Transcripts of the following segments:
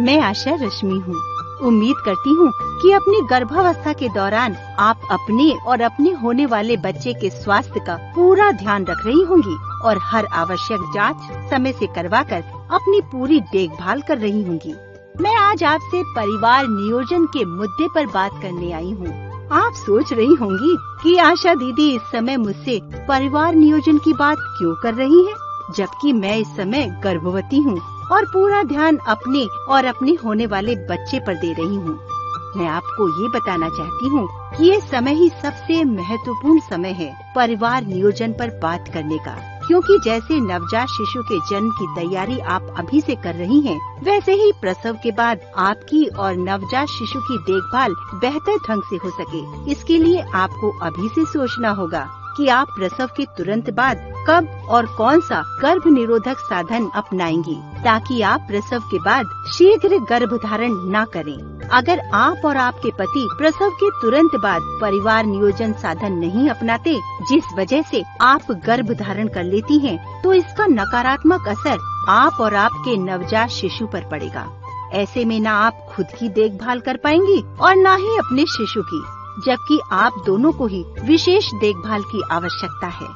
मैं आशा रश्मि हूँ। उम्मीद करती हूँ कि अपनी गर्भावस्था के दौरान आप अपने और अपने होने वाले बच्चे के स्वास्थ्य का पूरा ध्यान रख रही होंगी और हर आवश्यक जांच समय से करवाकर अपनी पूरी देखभाल कर रही होंगी। मैं आज आपसे परिवार नियोजन के मुद्दे पर बात करने आई हूँ। आप सोच रही होंगी कि आशा दीदी इस समय मुझसे परिवार नियोजन की बात क्यों कर रही है, जबकि मैं इस समय गर्भवती हूँ और पूरा ध्यान अपने और अपने होने वाले बच्चे पर दे रही हूँ। मैं आपको ये बताना चाहती हूँ कि ये समय ही सबसे महत्वपूर्ण समय है परिवार नियोजन पर बात करने का, क्योंकि जैसे नवजात शिशु के जन्म की तैयारी आप अभी से कर रही हैं, वैसे ही प्रसव के बाद आपकी और नवजात शिशु की देखभाल बेहतर ढंग से हो सके, इसके लिए आपको अभी से सोचना होगा कि आप प्रसव के तुरंत बाद कब और कौन सा गर्भ निरोधक साधन अपनाएंगी, ताकि आप प्रसव के बाद शीघ्र गर्भधारण न करें। अगर आप और आपके पति प्रसव के तुरंत बाद परिवार नियोजन साधन नहीं अपनाते, जिस वजह से आप गर्भ धारण कर लेती हैं, तो इसका नकारात्मक असर आप और आपके नवजात शिशु पर पड़ेगा। ऐसे में न आप खुद की देखभाल कर पाएंगी और न ही अपने शिशु की, जबकि आप दोनों को ही विशेष देखभाल की आवश्यकता है।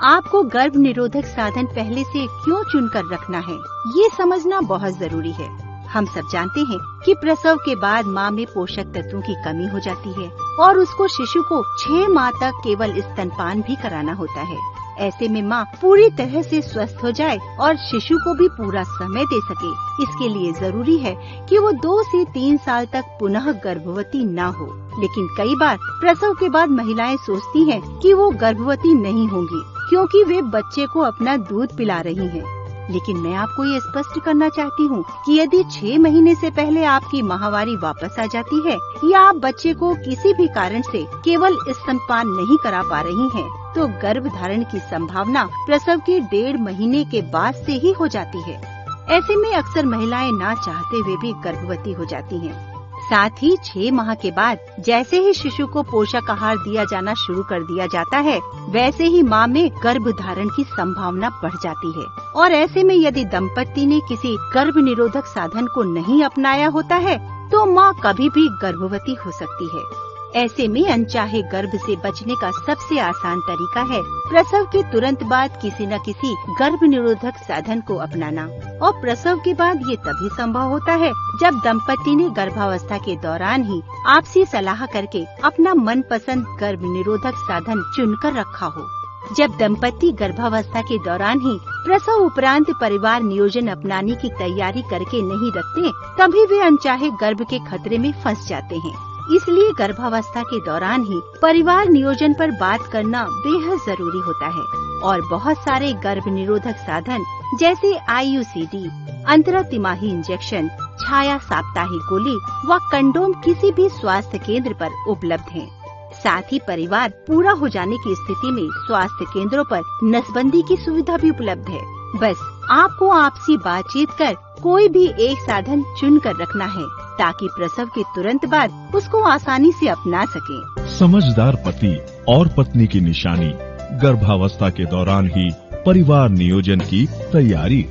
आपको गर्भ निरोधक साधन पहले से क्यों चुनकर रखना है, ये समझना बहुत जरूरी है। हम सब जानते हैं कि प्रसव के बाद माँ में पोषक तत्वों की कमी हो जाती है और उसको शिशु को 6 माह तक केवल स्तनपान भी कराना होता है। ऐसे में माँ पूरी तरह से स्वस्थ हो जाए और शिशु को भी पूरा समय दे सके, इसके लिए जरूरी है कि वो 2 से 3 साल तक पुनः गर्भवती न हो। लेकिन कई बार प्रसव के बाद महिलाएं सोचती हैं कि वो गर्भवती नहीं होंगी, क्योंकि वे बच्चे को अपना दूध पिला रही हैं। लेकिन मैं आपको ये स्पष्ट करना चाहती हूँ कि यदि 6 महीने से पहले आपकी माहवारी वापस आ जाती है या आप बच्चे को किसी भी कारण से केवल स्तनपान नहीं करा पा रही हैं, तो गर्भ धारण की संभावना प्रसव के 1.5 महीने के बाद से ही हो जाती है। ऐसे में अक्सर महिलाएं ना चाहते हुए भी गर्भवती हो जाती हैं। साथ ही 6 माह के बाद जैसे ही शिशु को पोषक आहार दिया जाना शुरू कर दिया जाता है, वैसे ही माँ में गर्भ धारण की संभावना बढ़ जाती है। और ऐसे में यदि दंपति ने किसी गर्भ निरोधक साधन को नहीं अपनाया होता है, तो माँ कभी भी गर्भवती हो सकती है। ऐसे में अनचाहे गर्भ से बचने का सबसे आसान तरीका है प्रसव के तुरंत बाद किसी न किसी गर्भ निरोधक साधन को अपनाना। और प्रसव के बाद ये तभी संभव होता है जब दंपति ने गर्भावस्था के दौरान ही आपसी सलाह करके अपना मनपसंद गर्भ निरोधक साधन चुनकर रखा हो। जब दंपति गर्भावस्था के दौरान ही प्रसव उपरांत परिवार नियोजन अपनाने की तैयारी करके नहीं रखते, तभी वे अनचाहे गर्भ के खतरे में फंस जाते हैं। इसलिए गर्भावस्था के दौरान ही परिवार नियोजन पर बात करना बेहद जरूरी होता है। और बहुत सारे गर्भ निरोधक साधन जैसे IUCD, अंतरा तिमाही इंजेक्शन, छाया साप्ताहिक गोली व कंडोम किसी भी स्वास्थ्य केंद्र पर उपलब्ध हैं। साथ ही परिवार पूरा हो जाने की स्थिति में स्वास्थ्य केंद्रों पर नसबंदी की सुविधा भी उपलब्ध है। बस आपको आपसी बातचीत कर कोई भी एक साधन चुन कर रखना है, ताकि प्रसव के तुरंत बाद उसको आसानी से अपना सके। समझदार पति और पत्नी की निशानी गर्भावस्था के दौरान ही परिवार नियोजन की तैयारी।